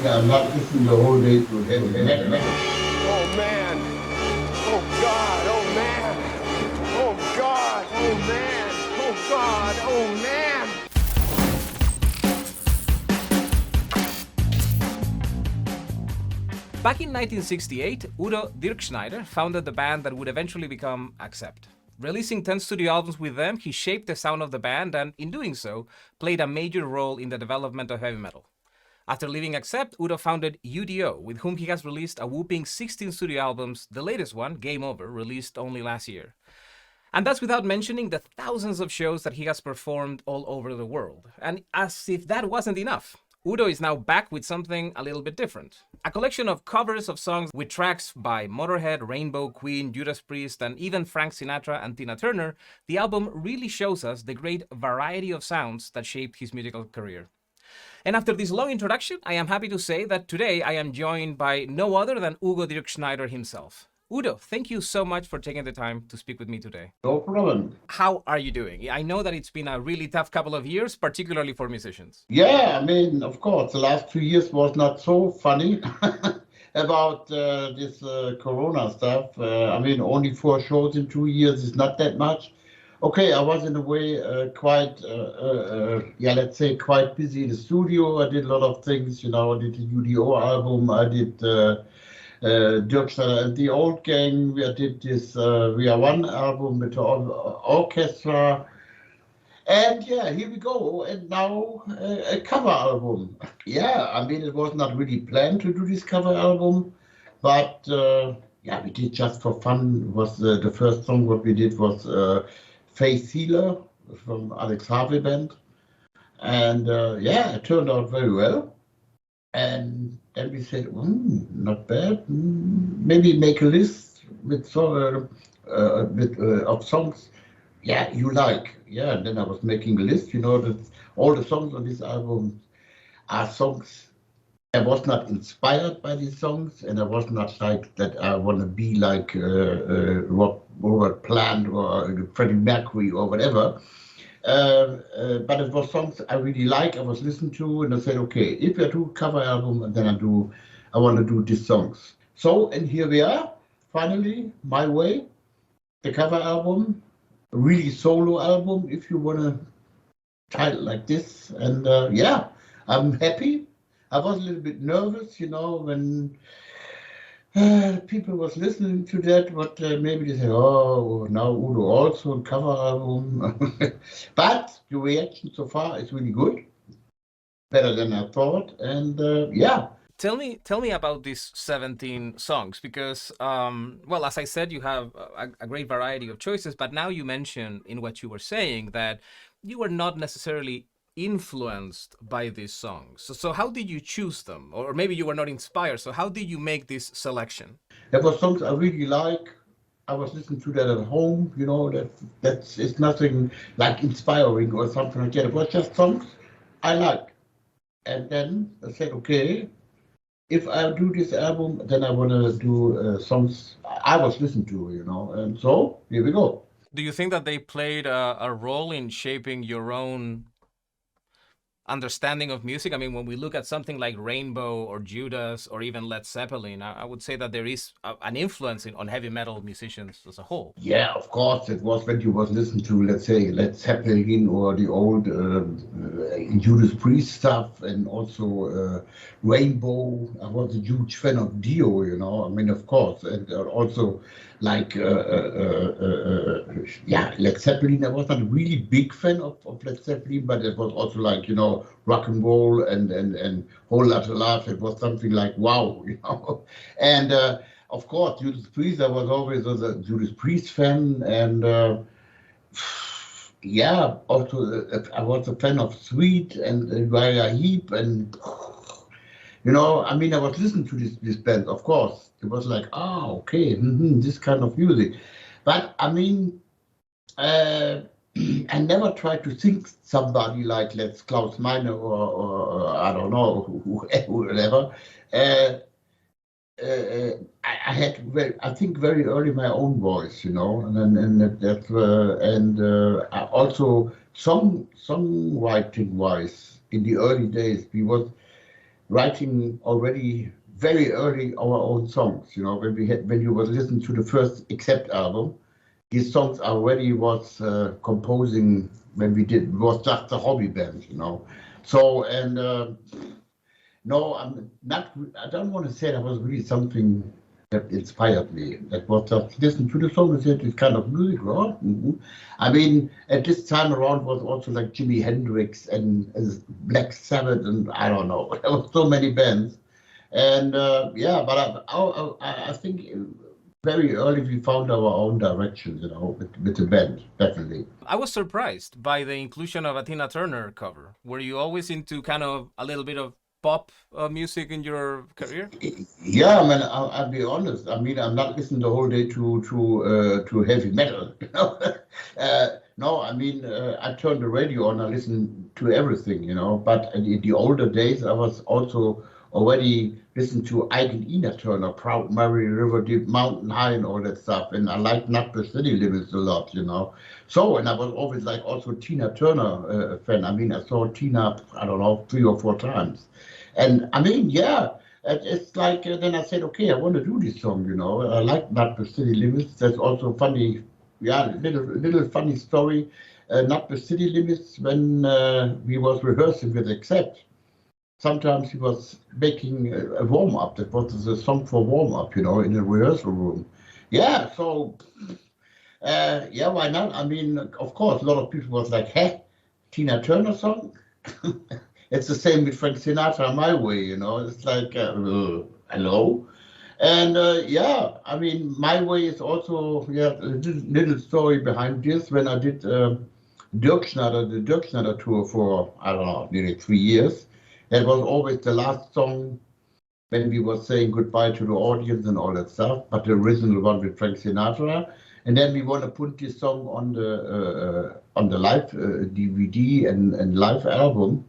I'm not listening the whole day to heavy metal. Oh man. Oh God. Oh man. Oh God. Oh man. Oh God. Oh man. Back in 1968, Udo Dirkschneider founded the band that would eventually become Accept. Releasing 10 studio albums with them, he shaped the sound of the band and, in doing so, played a major role in the development of heavy metal. After leaving Accept, Udo founded U.D.O, with whom he has released a whopping 16 studio albums, the latest one, Game Over, released only last year. And that's without mentioning the thousands of shows that he has performed all over the world. And as if that wasn't enough, Udo is now back with something a little bit different. A collection of covers of songs with tracks by Motorhead, Rainbow, Queen, Judas Priest, and even Frank Sinatra and Tina Turner. The album really shows us the great variety of sounds that shaped his musical career. And after this long introduction, I am happy to say that today I am joined by no other than Udo Dirkschneider himself. Udo, thank you so much for taking the time to speak with me today. No problem. How are you doing? I know that it's been a really tough couple of years, particularly for musicians. Yeah, I mean, of course, the last 2 years was not so funny about this Corona stuff. I mean, only 4 shows in 2 years is not that much. Okay, I was in a way quite, let's say quite busy in the studio. I did a lot of things, I did the U.D.O album, I did Dirkschneider and the Old Gang. I did this We Are One album with the orchestra. And yeah, here we go. And now a cover album. Yeah, I mean, it was not really planned to do this cover album, but we did just for fun. It was the first song what we did was Faith Healer from Alex Harvey Band. And it turned out very well. And then we said, not bad. Maybe make a list with of songs. Yeah, you like. Yeah, and then I was making a list. That all the songs on this album are songs. I was not inspired by these songs, and I was not like that. I want to be like Robert Plant or Freddie Mercury or whatever. But it was songs I really like. I was listening to, and I said, okay, if I do a cover album, then I want to do these songs. So, and here we are, finally, My Way, the cover album, a really solo album, if you want to title like this. And I'm happy. I was a little bit nervous, when people was listening to that, but maybe they say, oh, now Udo also a cover album. But the reaction so far is really good, better than I thought, and Tell me about these 17 songs, because, as I said, you have a great variety of choices, but now you mentioned in what you were saying that you were not necessarily influenced by these songs. So how did you choose them? Or maybe you were not inspired. So how did you make this selection? There were songs I really like. I was listening to that at home, it's nothing like inspiring or something like that. It was just songs I liked. And then I said, okay, if I do this album, then I want to do songs I was listening to, and so here we go. Do you think that they played a role in shaping your own understanding of music? I mean, when we look at something like Rainbow or Judas or even Led Zeppelin, I would say that there is an influence on heavy metal musicians as a whole. Yeah, of course. It was when you was listening to, let's say, Led Zeppelin or the old Judas Priest stuff, and also Rainbow. I was a huge fan of Dio, I mean, of course. And also like Led Zeppelin. I was not a really big fan of Led Zeppelin, but it was also like rock and roll and Whole Lotta Love. It was something like wow, and of course Judas Priest. I was always a Judas Priest fan, and also I was a fan of Sweet and Uriah Heep, and I mean, I was listening to this band, of course. It was like, okay, this kind of music. But I mean, I never tried to think somebody like, let's Klaus Meine or I don't know, whoever. I had, I think, very early my own voice, and I also songwriting wise in the early days, we was writing already very early our own songs. You know, when you was listening to the first Accept album, these songs already was composing when we did was just a hobby band. You know, so and no, I'm not. I don't want to say that was really something that inspired me. That was just listen to the song and said this kind of music, right? I mean, at this time around was also like Jimi Hendrix and Black Sabbath and I don't know. There were so many bands, and yeah, but I think very early we found our own direction, you know, with the band, definitely. I was surprised by the inclusion of a Tina Turner cover. Were you always into kind of a little bit of pop music in your career? Yeah, I mean, I'll be honest. I mean, I'm not listening the whole day to heavy metal. You know? No, I mean, I turn the radio on. I listen to everything, you know. But in the older days, I was also already listening to Ike and Ina Turner, Proud Mary, River Deep, Mountain High, and all that stuff. And I like Not the City Limits a lot, you know. So, and I was always like also Tina Turner fan. I mean, I saw Tina, I don't know, 3 or 4 times. And I mean, yeah, it's like then I said, okay, I want to do this song, you know. I like Not the City Limits. That's also funny, yeah, little funny story. Not the City Limits when we was rehearsing with Accept. Sometimes he was making a warm up. That was a song for warm up, you know, in the rehearsal room. Yeah, so yeah, why not? I mean, of course, a lot of people was like, "Hey, Tina Turner song." It's the same with Frank Sinatra, My Way, you know. It's like, hello. And yeah, I mean, My Way is also yeah a little story behind this. When I did Dirkschneider, the Dirkschneider tour for I don't know nearly 3 years, that was always the last song when we were saying goodbye to the audience and all that stuff. But the original one with Frank Sinatra, and then we want to put this song on the live DVD and live album.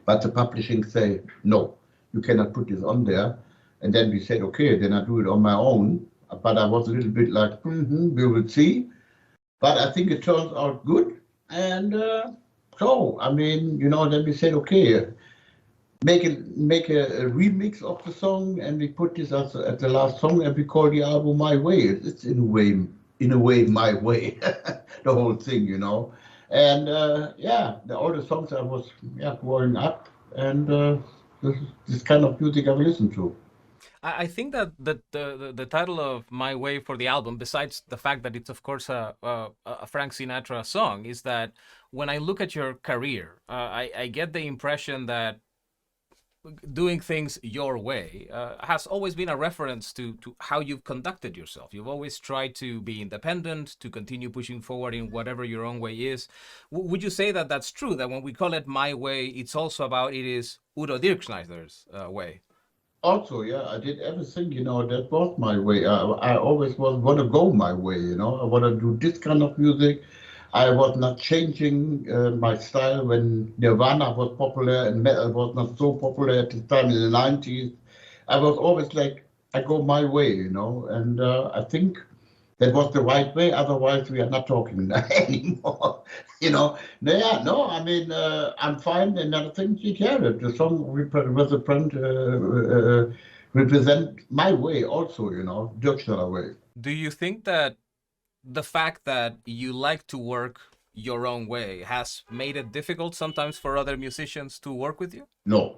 But the publishing say, no, you cannot put this on there. And then we said, okay, then I do it on my own. But I was a little bit like, we will see. But I think it turns out good. And so, I mean, you know, then we said, okay, make a remix of the song, and we put this as the last song, and we call the album My Way. It's in a way, my way, the whole thing, you know. And yeah, all the songs I was growing up, and this kind of music I've listened to. I think that the title of My Way for the album, besides the fact that it's of course a Frank Sinatra song, is that when I look at your career, I get the impression that doing things your way has always been a reference to how you've conducted yourself. You've always tried to be independent, to continue pushing forward in whatever your own way is. Would you say that that's true? That when we call it My Way, it's also about it is Udo Dirkschneider's way? Also, yeah, I did everything, you know, that was my way. I always want to go my way, you know. I want to do this kind of music. I was not changing my style when Nirvana was popular and metal was not so popular at the time in the 90s. I was always like, I go my way, you know, and I think that was the right way. Otherwise, we are not talking anymore. You know, no, yeah, no. I mean, I'm fine, and I think yeah, the song represent my way also. You know, Dirkschneider way. Do you think that the fact that you like to work your own way has made it difficult sometimes for other musicians to work with you? No,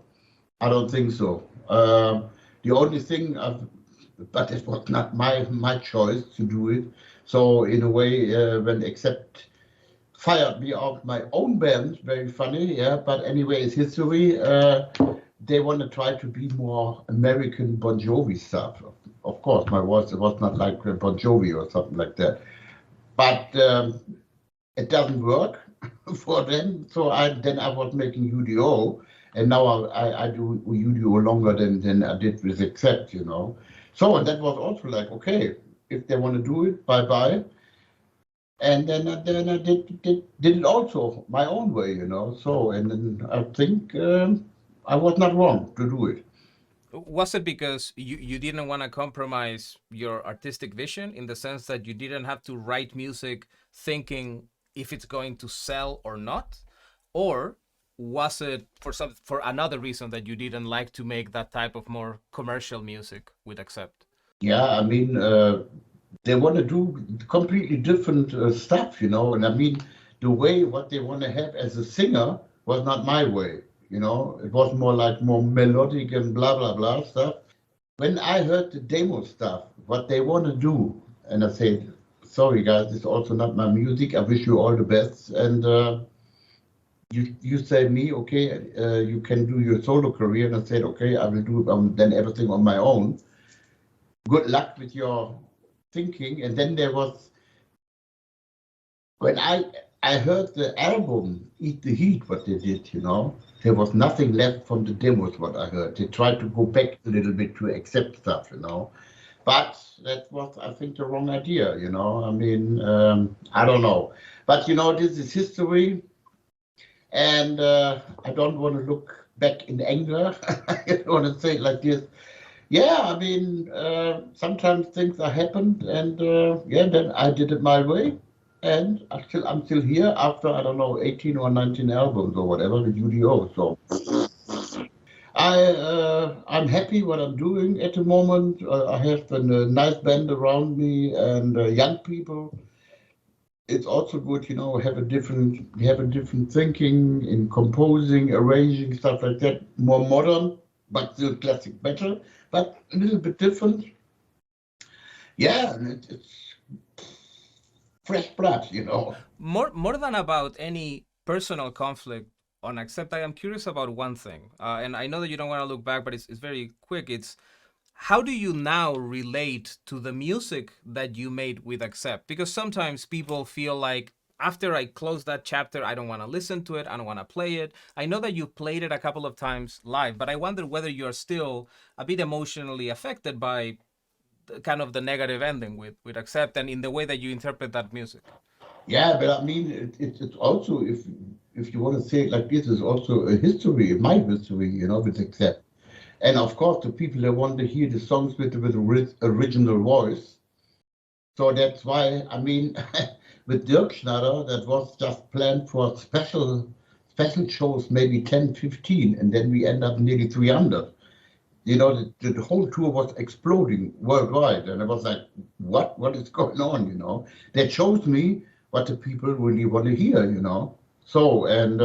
I don't think so. The only thing, but it was not my choice to do it. So in a way, when Accept fired me out my own band, very funny, yeah. But anyway, it's history. They want to try to be more American Bon Jovi stuff. Of course, my voice was not like Bon Jovi or something like that. But it doesn't work for them. So then I was making U.D.O, and now I do U.D.O longer than I did with Accept, you know. So and that was also like, okay, if they want to do it, bye bye. And then I did it also my own way, you know. So and then I think I was not wrong to do it. Was it because you didn't want to compromise your artistic vision in the sense that you didn't have to write music thinking if it's going to sell or not? Or was it for another reason that you didn't like to make that type of more commercial music with Accept? Yeah, I mean, they want to do completely different stuff, and I mean, the way what they want to have as a singer was not my way, it was more melodic and blah blah blah stuff. When I heard the demo stuff, what they want to do, and I said, sorry guys, it's also not my music. I wish you all the best. And you say me, okay, you can do your solo career. And I said, okay, I will do then everything on my own. Good luck with your thinking. And then there was, when I heard the album Eat the Heat, what they did, there was nothing left from the demos, what I heard. They tried to go back a little bit to Accept stuff, but that was, I think, the wrong idea, I mean, I don't know. But, this is history, and I don't want to look back in anger. I don't want to say it like this. Yeah, I mean, sometimes things are happened, and then I did it my way. And I'm still here after, I don't know, 18 or 19 albums or whatever with U.D.O. So I'm happy what I'm doing at the moment. I have a nice band around me and young people. It's also good, have a different thinking in composing, arranging, stuff like that. More modern, but still classic better, but a little bit different. Yeah, and it's fresh blood, More than about any personal conflict on Accept, I am curious about one thing. And I know that you don't want to look back, but it's very quick. It's how do you now relate to the music that you made with Accept? Because sometimes people feel like, after I close that chapter, I don't want to listen to it. I don't want to play it. I know that you played it a couple of times live, but I wonder whether you're still a bit emotionally affected by kind of the negative ending with Accept and in the way that you interpret that music. Yeah, but I mean, it's also, if you want to say it like this, is also a history, my history, with Accept. And of course, the people that want to hear the songs with original voice. So that's why, I mean, with Dirkschneider, that was just planned for special shows, maybe 10, 15, and then we end up nearly 300. The whole tour was exploding worldwide, and I was like, what is going on, That shows me what the people really want to hear, So, and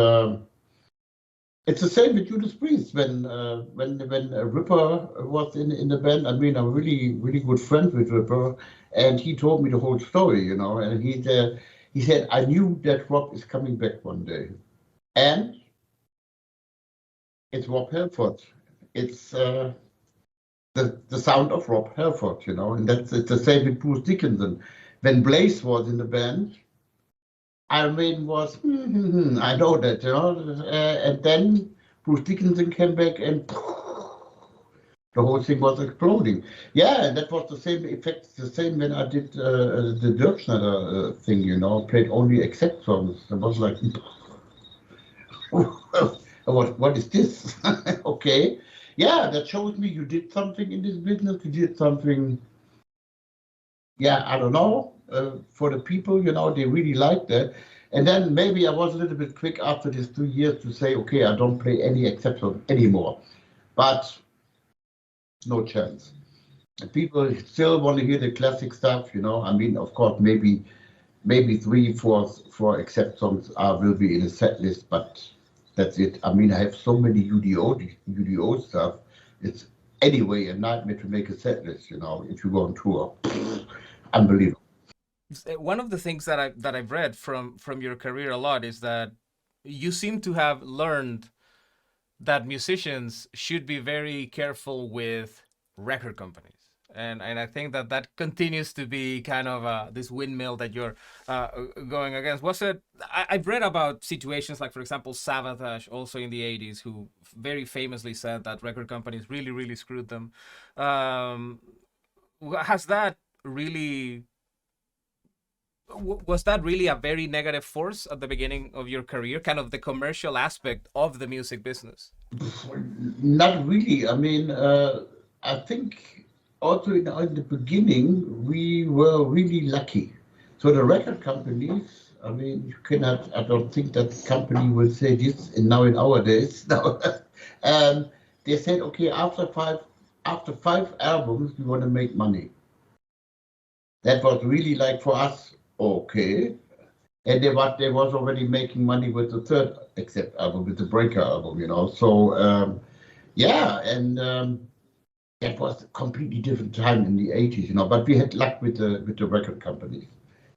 it's the same with Judas Priest. When Ripper was in the band, I mean, I'm really, really good friend with Ripper, and he told me the whole story, and he said, I knew that Rob is coming back one day. And it's Rob Halford. It's the sound of Rob Halford, and it's the same with Bruce Dickinson. When Blaze was in the band, Iron Maiden was, I know that, and then Bruce Dickinson came back and the whole thing was exploding. Yeah, and that was the same effect, the same when I did the Dirkschneider thing, played only Accept songs. It was like, what is this? Okay. Yeah, that shows me you did something in this business, you did something, yeah, I don't know, for the people, they really liked that. And then maybe I was a little bit quick after these 2 years to say, okay, I don't play any Accept song anymore. But no chance. And people still want to hear the classic stuff, I mean, of course, maybe 3, 4 Accept songs will be in a set list, but that's it. I mean, I have so many U.D.O stuff. It's anyway a nightmare to make a set list, if you go on tour. Unbelievable. One of the things that I've read from your career a lot is that you seem to have learned that musicians should be very careful with record companies. And I think that continues to be kind of this windmill that you're going against. I've read about situations like, for example, Savatage, also in the 80s, who very famously said that record companies really, really screwed them. Was that really a very negative force at the beginning of your career, kind of the commercial aspect of the music business? Not really. I mean, I think also in the beginning, we were really lucky. So the record companies I mean, you cannot. I don't think that company will say this. And now in our days, now, they said, okay, after five albums, we want to make money. That was really like for us, okay. And they was already making money with the third Accept album, with the Breaker album, you know. So yeah, and that was a completely different time in the 80s, you know. But we had luck with the record companies,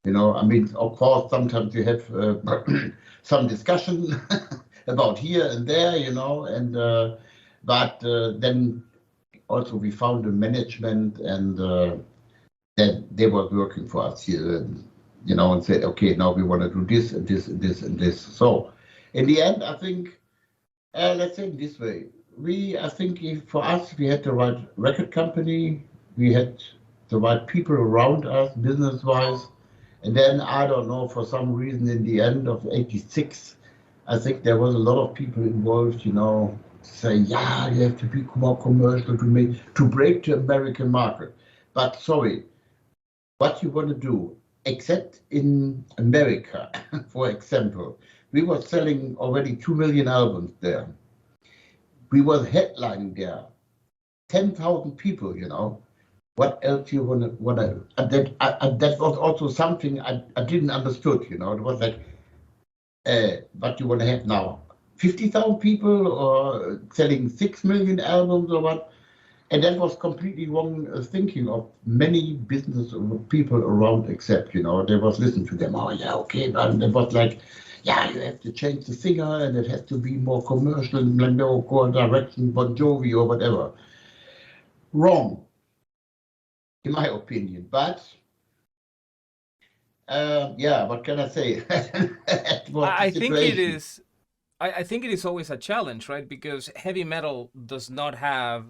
you know. I mean, of course, sometimes you have some discussion about here and there, you know. And but then also we found the management and that they were working for us here, you know, and said, okay, now we want to do this and this and this and this. So in the end, I think, let's say it this way, I think for us, we had the right record company, we had the right people around us, business-wise, and then, I don't know, for some reason in the end of 86, I think there was a lot of people involved, you know, say, yeah, you have to be more commercial to break the American market. But sorry, what you want to do, except in America, for example, we were selling already 2 million albums there. We were headlining there, 10,000 people, you know. What else you want to, and that was also something I didn't understood, you know. It was like, what you want to have now, 50,000 people or selling 6 million albums or what? And that was completely wrong thinking of many business people around, except, you know, they was listening to them. Oh, yeah, okay. But it was like, yeah, you have to change the singer and it has to be more commercial, more direction, Bon Jovi or whatever. Wrong, in my opinion. But, yeah, what can I say? That was the I think it situation. is. I think it is always a challenge, right? Because heavy metal does not have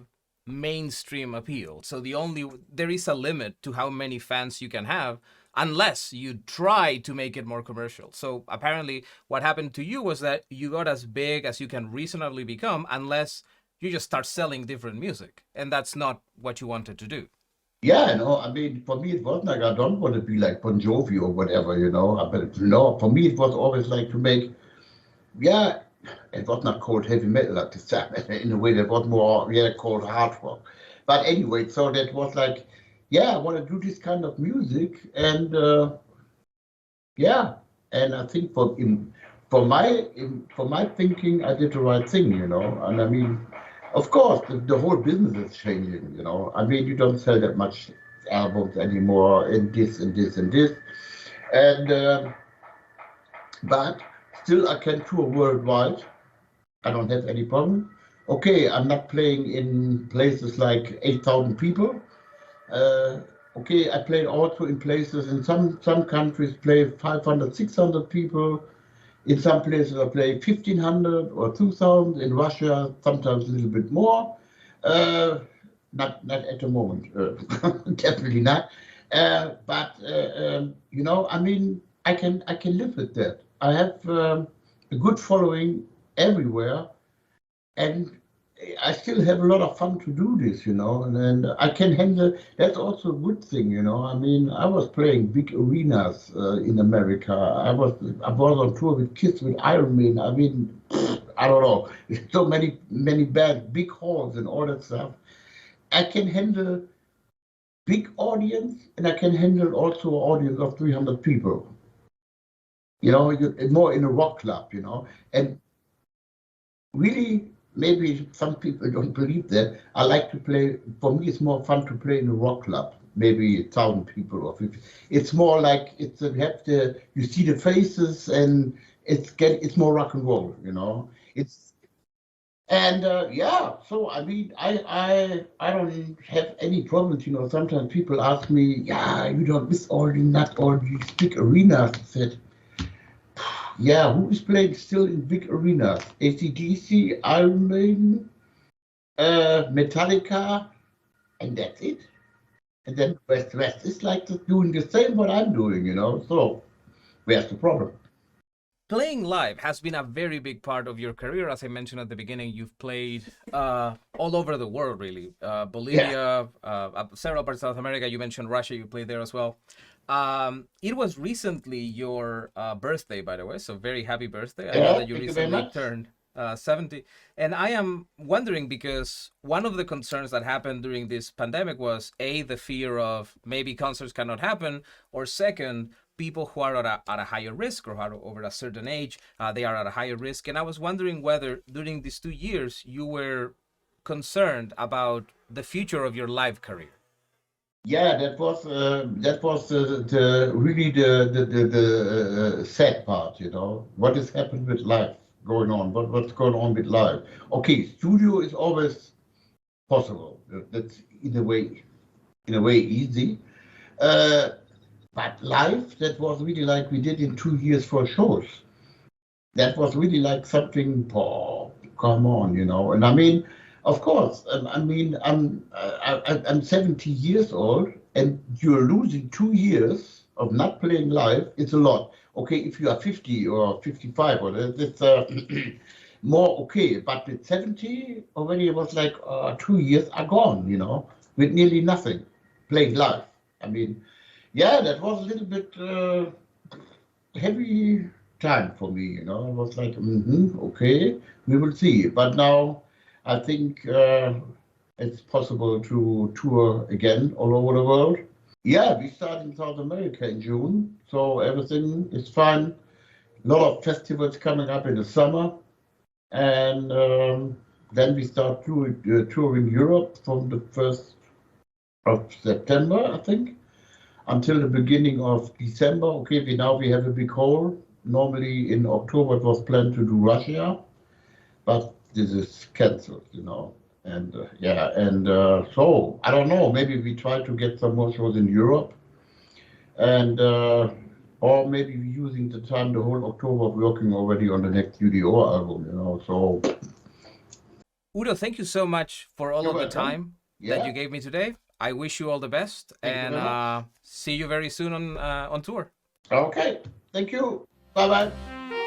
mainstream appeal. So there is a limit to how many fans you can have unless you try to make it more commercial. So apparently what happened to you was that you got as big as you can reasonably become unless you just start selling different music. And that's not what you wanted to do. Yeah, no, I mean, for me, it wasn't like I don't want to be like Bon Jovi or whatever, you know. But no, for me, it was always like to make, yeah, it was not called heavy metal at the time. In a way, that was more, yeah, called hard rock. But anyway, so that was like, yeah, I want to do this kind of music, and yeah, and I think for my thinking, I did the right thing, you know. And I mean, of course, the whole business is changing, you know. I mean, you don't sell that much albums anymore, and this and this and this, and but still, I can tour worldwide. I don't have any problem. Okay, I'm not playing in places like 8,000 people. Uh, okay, I played also in places, in some countries play 500, 600 people. In some places I play 1,500 or 2,000. In Russia, sometimes a little bit more. Uh, not at the moment, definitely not. But you know, I mean, I can live with that. I have a good following everywhere, and I still have a lot of fun to do this, you know, and I can handle. That's also a good thing, you know. I mean, I was playing big arenas in America. I was on tour with Kiss, with Iron Man. I mean, I don't know, so many bands, big halls, and all that stuff. I can handle big audience, and I can handle also an audience of 300 people. You know, more in a rock club, you know, and really, maybe some people don't believe that. I like to play. For me, it's more fun to play in a rock club. Maybe 1,000 people or 50. It's more like you see the faces, and it's more rock and roll. You know, it's and yeah. So I mean, I don't have any problems. You know, sometimes people ask me, yeah, you don't miss not all these big arenas. I said, yeah, who is playing still in big arenas? AC/DC, Iron Maiden, Metallica, and that's it. And then West is like doing the same what I'm doing, you know. So where's the problem? Playing live has been a very big part of your career. As I mentioned at the beginning, you've played all over the world, really. Yeah. Bolivia, several parts of South America. You mentioned Russia, you played there as well. It was recently your birthday, by the way, so very happy birthday. I know Yeah, that you thank you very recently much. turned 70. And I am wondering because one of the concerns that happened during this pandemic was A, the fear of maybe concerts cannot happen, or second, people who are at a higher risk or are over a certain age, they are at a higher risk. And I was wondering whether during these 2 years you were concerned about the future of your live career. Yeah, that was the really the sad part, you know. What has happened with life going on? What's going on with life? Okay, studio is always possible. That's in a way easy. Uh, but live, that was really like we did in 2 years for shows. That was really like something. Oh, come on, you know. And I mean, of course, I mean, I'm 70 years old, and you're losing 2 years of not playing live. It's a lot. Okay, if you are 50 or 55, or that's more okay. But with 70, already it was like 2 years are gone, you know, with nearly nothing playing live. I mean, yeah, that was a little bit heavy time for me, you know. I was like, okay, we will see. But now I think it's possible to tour again all over the world. Yeah, we start in South America in June, so everything is fine. A lot of festivals coming up in the summer, and then we start touring Europe from the 1st of September, I think, until the beginning of December. Okay, we have a big hole. Normally in October it was planned to do Russia, but this is cancelled, you know. And so I don't know. Maybe we try to get some more shows in Europe, and or maybe we're using the time the whole October working already on the next U.D.O album, you know. So Udo, thank you so much for all you're of the welcome. time that you Yeah, gave me today. I wish you all the best thank you and very much. see you very soon on tour. Okay, thank you. Bye bye.